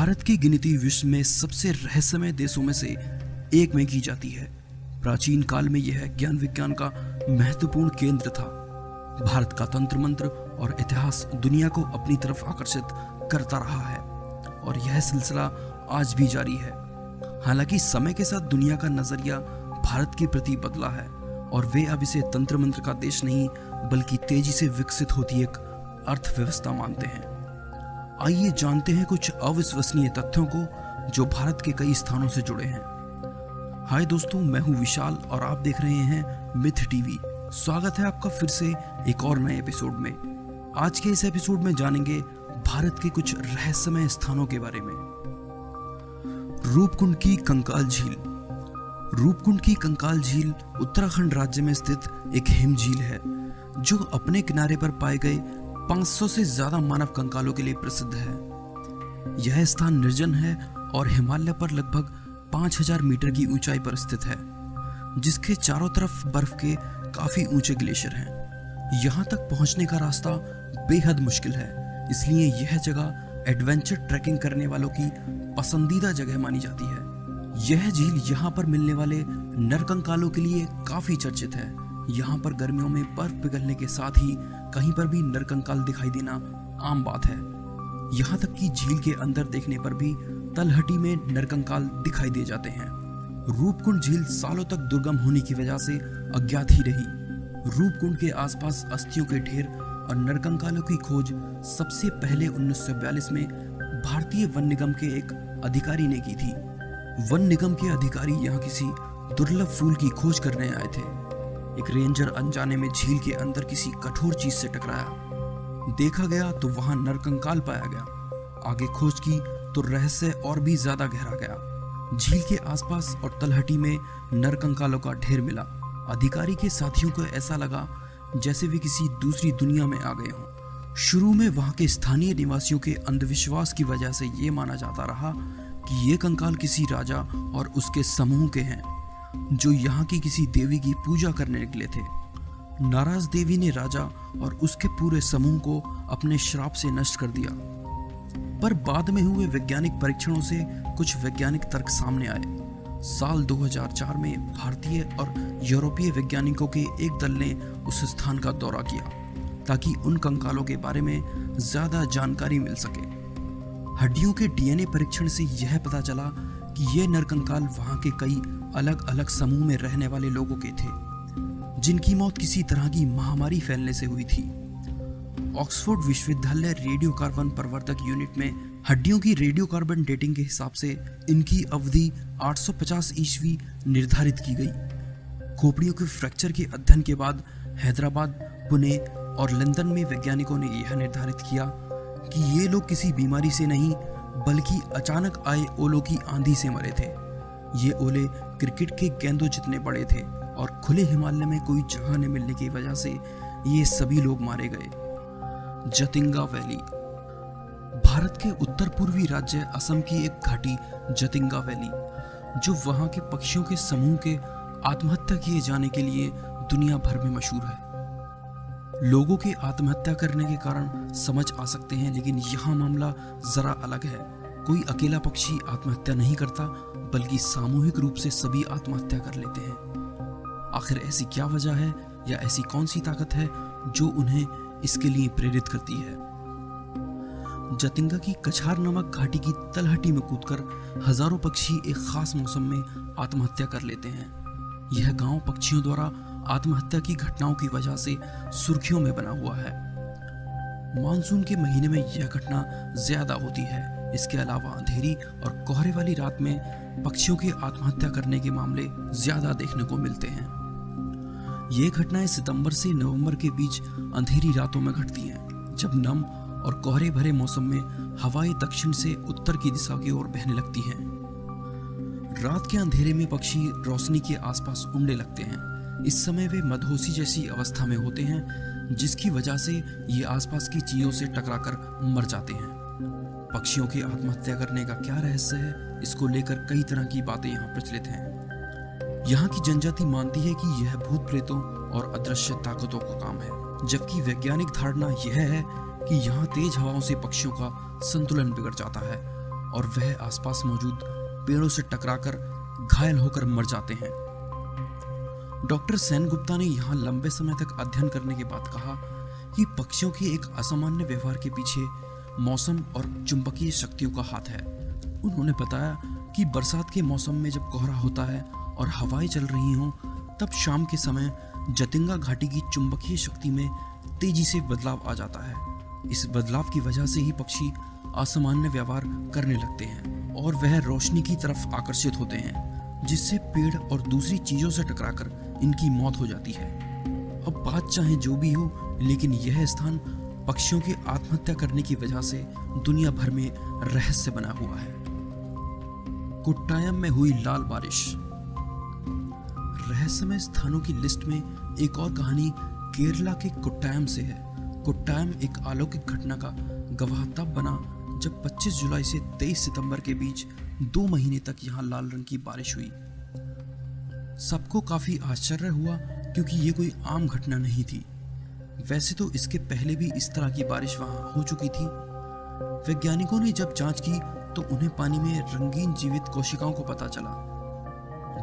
भारत की गिनती विश्व में सबसे रहस्यमय देशों में से एक में की जाती है। प्राचीन काल में यह ज्ञान विज्ञान का महत्वपूर्ण केंद्र था। भारत का तंत्र मंत्र और इतिहास दुनिया को अपनी तरफ आकर्षित करता रहा है और यह सिलसिला आज भी जारी है। हालांकि समय के साथ दुनिया का नजरिया भारत के प्रति बदला है और वे अब इसे तंत्र मंत्र का देश नहीं बल्कि तेजी से विकसित होती एक अर्थव्यवस्था मानते हैं। आइए जानते हैं कुछ अविश्वसनीय तथ्यों को जो भारत के कई स्थानों से जुड़े हैं। हाय दोस्तों, मैं हूं विशाल और आप देख रहे हैं मिथ टीवी। स्वागत है आपका फिर से एक और नए एपिसोड में। आज के इस एपिसोड में जानेंगे भारत के कुछ रहस्यमय स्थानों के बारे में। रूपकुंड की कंकाल झील। रूपकुंड की कंकाल झील उत्तराखंड राज्य में स्थित एक हिम झील है जो अपने किनारे पर पाए गए 500 से ज्यादा मानव कंकालों के लिए प्रसिद्ध है। यह स्थान निर्जन है और हिमालय पर लगभग 5000 मीटर की ऊंचाई पर स्थित है, जिसके चारों तरफ बर्फ के काफी ऊंचे ग्लेशियर हैं। यहाँ तक पहुँचने का रास्ता बेहद मुश्किल है, इसलिए यह जगह एडवेंचर ट्रैकिंग करने वालों की पसंदीदा जगह मानी जाती है। यह झील यहाँ पर मिलने वाले नरकंकालों के लिए काफी चर्चित है। यहाँ पर गर्मियों में बर्फ पिघलने के साथ ही कहीं पर भी नरकंकाल दिखाई देना आम बात है। यहाँ तक कि झील के अंदर देखने पर भी तलहटी में नरकंकाल दिखाई दे जाते हैं। रूपकुंड झील सालों तक दुर्गम होने की वजह से अज्ञात ही रही। रूपकुंड के आसपास अस्थियों के ढेर और नरकंकालों की खोज सबसे पहले 1942 में भारतीय वन निगम के एक अधिकारी ने की थी। वन निगम के अधिकारी यहाँ किसी दुर्लभ फूल की खोज करने आए थे। एक रेंजर अनजाने में झील के अंदर किसी कठोर चीज से टकराया। देखा गया तो वहां नरकंकाल पाया गया। आगे खोज की तो रहस्य और भी ज्यादा गहरा गया। झील के आसपास और तलहटी में नरकंकालों का ढेर मिला। अधिकारी के साथियों को ऐसा लगा जैसे वे किसी दूसरी दुनिया में आ गए हों। शुरू में वहां के स्थानीय निवासियों के अंधविश्वास की वजह से ये माना जाता रहा कि ये कंकाल किसी राजा और उसके समूह के हैं जो यहाँ की किसी देवी की पूजा करने निकले थे। नाराज देवी ने राजा और उसके पूरे समूह को अपने श्राप से नष्ट कर दिया। पर बाद में हुए वैज्ञानिक परीक्षणों से कुछ वैज्ञानिक तर्क सामने आए। साल 2004 में भारतीय और यूरोपीय वैज्ञानिकों के एक दल ने उस स्थान का दौरा किया ताकि उन कंकालों के बारे में ज्यादा जानकारी मिल सके। हड्डियों के डीएनए परीक्षण से यह पता चला कि ये नरकंकाल वहां के कई अलग अलग समूह में रहने वाले लोगों के थे जिनकी मौत किसी तरह की महामारी फैलने से हुई थी। ऑक्सफोर्ड विश्वविद्यालय रेडियो कार्बन प्रवर्धक यूनिट में हड्डियों की रेडियो कार्बन डेटिंग के हिसाब से इनकी अवधि 850 ईस्वी निर्धारित की गई। खोपड़ियों के फ्रैक्चर के अध्ययन के बाद हैदराबाद, पुणे और लंदन में वैज्ञानिकों ने यह निर्धारित किया कि ये लोग किसी बीमारी से नहीं बल्कि अचानक आए ओलों की आंधी से मरे थे। ये ओले क्रिकेट के गेंदों जितने बड़े थे और खुले हिमालय में कोई जगह न मिलने की वजह से ये सभी लोग मारे गए। जतिंगा वैली। भारत के उत्तर पूर्वी राज्य असम की एक घाटी जतिंगा वैली, जो वहां के पक्षियों के समूह के आत्महत्या किए जाने के लिए दुनिया भर में मशहूर है। लोगों के आत्महत्या करने के कारण समझ आ सकते हैं, लेकिन यहाँ मामला जरा अलग है। कोई अकेला पक्षी आत्महत्या नहीं करता बल्कि सामूहिक रूप से सभी आत्महत्या कर लेते हैं। आखिर ऐसी क्या वजह है या ऐसी कौन सी ताकत है जो उन्हें इसके लिए प्रेरित करती है? जतिंगा की कछार नामक घाटी की तलहटी में कूदकर हजारों पक्षी एक खास मौसम में आत्महत्या कर लेते हैं। यह गांव पक्षियों द्वारा आत्महत्या की घटनाओं की वजह से सुर्खियों में बना हुआ है। मानसून के महीने में यह घटना ज्यादा होती है। इसके अलावा अंधेरी और कोहरे वाली रात में पक्षियों की आत्महत्या करने के मामले ज्यादा देखने को मिलते हैं। ये घटनाएं सितंबर से नवंबर के बीच अंधेरी रातों में घटती हैं, जब नम और कोहरे भरे मौसम में हवाएं दक्षिण से उत्तर की दिशा की ओर बहने लगती हैं। रात के अंधेरे में पक्षी रोशनी के आसपास उड़ने लगते हैं। इस समय वे मदहोशी जैसी अवस्था में होते हैं, जिसकी वजह से ये आसपास की चीजों से टकराकर मर जाते हैं। पक्षियों की आत्महत्या करने का क्या रहस्य है, इसको लेकर कई तरह की बातें यहाँ प्रचलित हैं। यहाँ की जनजाति मानती है कि यह भूत प्रेतों और अदृश्य ताकतों का काम है, जबकि वैज्ञानिक धारणा यह है कि यहाँ तेज हवाओं से पक्षियों का संतुलन बिगड़ जाता है और वह आसपास मौजूद पेड़ों से टकराकर घायल होकर मर जाते हैं। डॉक्टर सेनगुप्ता ने यहाँ लंबे समय तक अध्ययन करने के बाद कहा कि पक्षियों के एक असामान्य व्यवहार के पीछे मौसम और चुंबकीय शक्तियों का हाथ है। उन्होंने बताया कि बरसात के मौसम में जब कोहरा होता है और हवाएं चल रही हों, तब शाम के समय जतिंगा घाटी की चुंबकीय शक्ति में तेजी से बदलाव आ जाता है। इस बदलाव की वजह से ही पक्षी असामान्य व्यवहार करने लगते हैं और वह रोशनी की तरफ आकर्षित होते हैं, जिससे पेड़ और दूसरी चीजों से टकराकर इनकी मौत हो जाती है। अब बात चाहे जो भी हो, लेकिन यह स्थान पक्षियों की आत्महत्या करने की वजह से दुनिया भर में रहस्य बना हुआ है। कोट्टायम में हुई लाल बारिश। रहस्यमय स्थानों की लिस्ट में एक और कहानी केरला के कोट्टायम से है। कोट्टायम एक अलौकिक घटना का गवाह तब बना जब 25 जुलाई से 23 सितंबर के बीच 2 महीने तक यहाँ लाल रंग की बारिश हुई। सबको काफी आश्चर्य हुआ क्योंकि ये कोई आम घटना नहीं थी। वैसे तो इसके पहले भी इस तरह की बारिश वहां हो चुकी थी। वैज्ञानिकों ने जब जांच की तो उन्हें पानी में रंगीन जीवित कोशिकाओं को पता चला।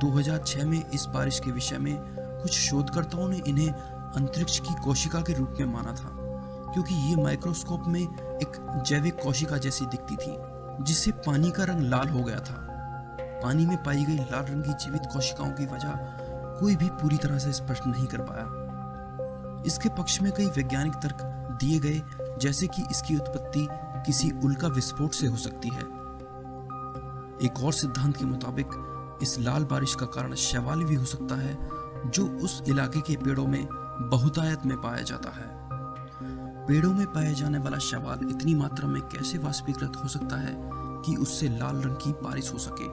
2006 में इस बारिश के विषय में कुछ शोधकर्ताओं ने इन्हें अंतरिक्ष की कोशिका के रूप में माना था, क्योंकि ये माइक्रोस्कोप में एक जैविक कोशिका जैसी दिखती थी, जिससे पानी का रंग लाल हो गया था। पानी में पाई गई लाल रंग की जीवित कोशिकाओं की वजह कोई भी पूरी तरह से स्पष्ट नहीं कर पाया। इसके पक्ष में कई वैज्ञानिक तर्क दिए गए, जैसे कि इसकी उत्पत्ति किसी उल्का विस्फोट से हो सकती है। एक और सिद्धांत के मुताबिक इस लाल बारिश का कारण शैवाल भी हो सकता है, जो उस इलाके के पेड़ों में बहुतायत में पाया जाता है। पेड़ों में पाए जाने वाला शैवाल इतनी मात्रा में कैसे वाष्पीकृत हो सकता है कि उससे लाल रंग की बारिश हो सके।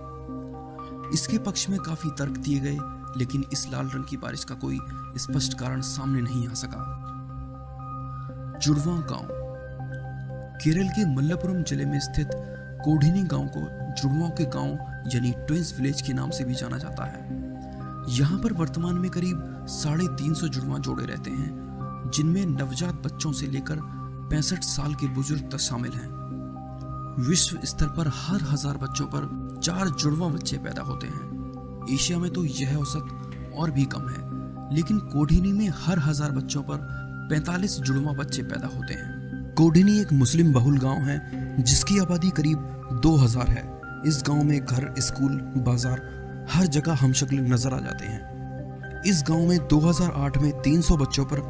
इसके पक्ष में काफी तर्क दिए गए, लेकिन इस लाल रंग की बारिश का कोई स्पष्ट कारण सामने नहीं आ सका। जुड़वा गांव। केरल के मल्लपुरम जिले में स्थित कोडिनी गांव को जुड़वाओं के गांव यानी ट्विंस विलेज के नाम से भी जाना जाता है। यहाँ पर वर्तमान में करीब 350 जुड़वा जोड़े रहते हैं, जिनमें नवजात बच्चों से लेकर 65 साल के बुजुर्ग तक शामिल हैं। विश्व स्तर पर हर 1000 बच्चों पर 4 जुड़वा बच्चे पैदा होते हैं। एशिया में तो यह औसत और भी कम है, लेकिन कोडिनी में हर 1000 बच्चों पर 45 जुड़वा बच्चे पैदा होते हैं। कोडिनी एक मुस्लिम बहुल गांव है, जिसकी आबादी करीब 2000 है। इस गांव में घर, स्कूल, बाजार हर जगह हमशक्ल नजर आ जाते हैं। इस गांव में 2008 में 300 बच्चों पर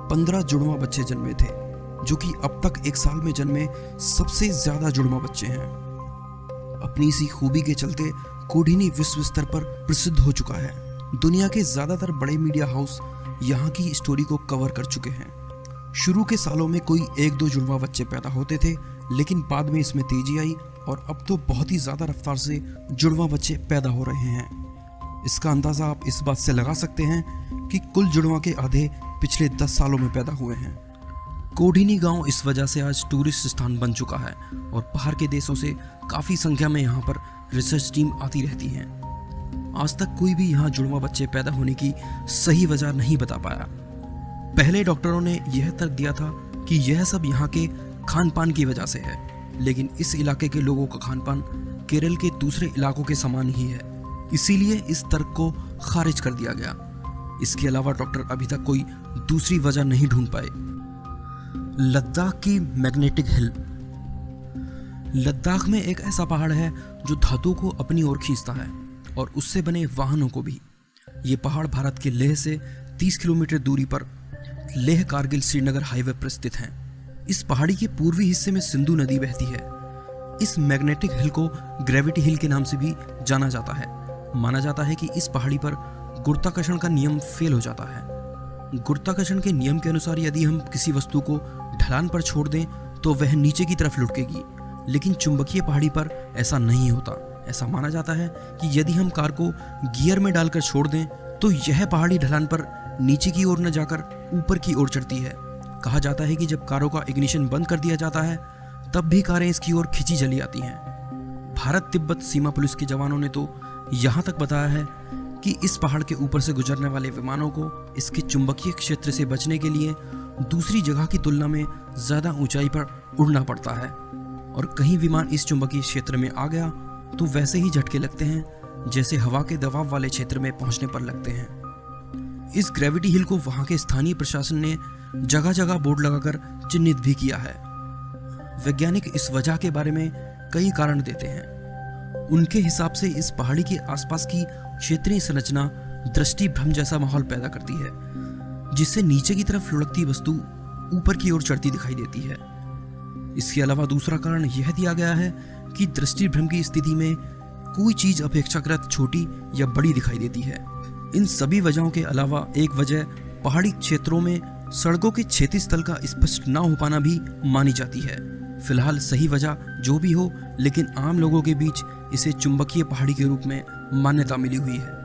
15 जुड़वा बच्चे जन्मे थे, जो कि अब तक एक साल में जन्मे सबसे ज्यादा जुड़वा बच्चे हैं। अपनी इसी खूबी के चलते कोडिनी विश्व स्तर पर प्रसिद्ध हो चुका है। दुनिया के ज्यादातर बड़े मीडिया हाउस यहाँ की स्टोरी को कवर कर चुके हैं। शुरू के सालों में कोई 1-2 जुड़वा बच्चे पैदा होते थे, लेकिन बाद में इसमें तेजी आई और अब तो बहुत ही ज्यादा रफ्तार से जुड़वा बच्चे पैदा हो रहे हैं। इसका अंदाजा आप इस बात से लगा सकते हैं कि कुल जुड़वा के आधे पिछले 10 सालों में पैदा हुए हैं। कोडिनी गांव इस वजह से आज टूरिस्ट स्थान बन चुका है और बाहर के देशों से काफी संख्या में यहाँ पर रिसर्च टीम आती रहती हैं। आज तक कोई भी यहाँ जुड़वा बच्चे पैदा होने की सही वजह नहीं बता पाया। पहले डॉक्टरों ने यह तर्क दिया था कि यह सब यहाँ के खान पान की वजह से है, लेकिन इस इलाके के लोगों का खान पान केरल के दूसरे इलाकों के समान ही है, इसीलिए इस तर्क को खारिज कर दिया गया। इसके अलावा डॉक्टर अभी तक कोई दूसरी वजह नहीं ढूंढ पाए। लद्दाख की मैग्नेटिक हिल। लद्दाख में एक ऐसा पहाड़ है जो धातु को अपनी ओर खींचता है और उससे बने वाहनों को भी। ये पहाड़ भारत के लेह से 30 किलोमीटर दूरी पर लेह कारगिल श्रीनगर हाईवे पर स्थित है। इस पहाड़ी के पूर्वी हिस्से में सिंधु नदी बहती है। इस मैग्नेटिक हिल को ग्रेविटी हिल के नाम से भी जाना जाता है। माना जाता है कि इस पहाड़ी पर गुरुत्वाकर्षण का नियम फेल हो जाता है। गुरुत्वाकर्षण के नियम के अनुसार यदि हम किसी वस्तु को ढलान पर छोड़ दें तो वह नीचे की तरफ लुढ़केगी, लेकिन चुंबकीय पहाड़ी पर ऐसा नहीं होता। ऐसा माना जाता है कि यदि हम कार को गियर में डालकर छोड़ दें तो यह पहाड़ी ढलान पर नीचे की ओर न जाकर ऊपर की ओर चढ़ती है। कहा जाता है कि जब कारों का इग्निशन बंद कर दिया जाता है तब भी कारें इसकी ओर खिंची चली आती हैं। भारत तिब्बत सीमा पुलिस के जवानों ने तो यहाँ तक बताया है कि इस पहाड़ के ऊपर से गुजरने वाले विमानों को इसके चुंबकीय क्षेत्र से बचने के लिए दूसरी जगह की तुलना में ज्यादा ऊंचाई पर उड़ना पड़ता है। और कहीं विमान इस चुंबकीय क्षेत्र में आ गया तो वैसे ही झटके लगते हैं जैसे हवा के दबाव वाले क्षेत्र में पहुंचने पर लगते हैं। इस ग्रेविटी हिल को वहां के स्थानीय प्रशासन ने जगह जगह बोर्ड लगाकर चिन्हित भी किया है। वैज्ञानिक इस वजह के बारे में कई कारण देते हैं। उनके हिसाब से इस पहाड़ी के आसपास की क्षेत्रीय संरचना दृष्टि भ्रम जैसा माहौल पैदा करती है, जिससे नीचे की तरफ लुढ़कती वस्तु ऊपर की ओर चढ़ती दिखाई देती है। इसके अलावा दूसरा कारण यह दिया गया है कि दृष्टि भ्रम की स्थिति में कोई चीज अपेक्षाकृत छोटी या बड़ी दिखाई देती है। इन सभी वजहों के अलावा एक वजह पहाड़ी क्षेत्रों में सड़कों के क्षैतिज तल का स्पष्ट न हो पाना भी मानी जाती है। फिलहाल सही वजह जो भी हो, लेकिन आम लोगों के बीच इसे चुंबकीय पहाड़ी के रूप में मान्यता मिली हुई है।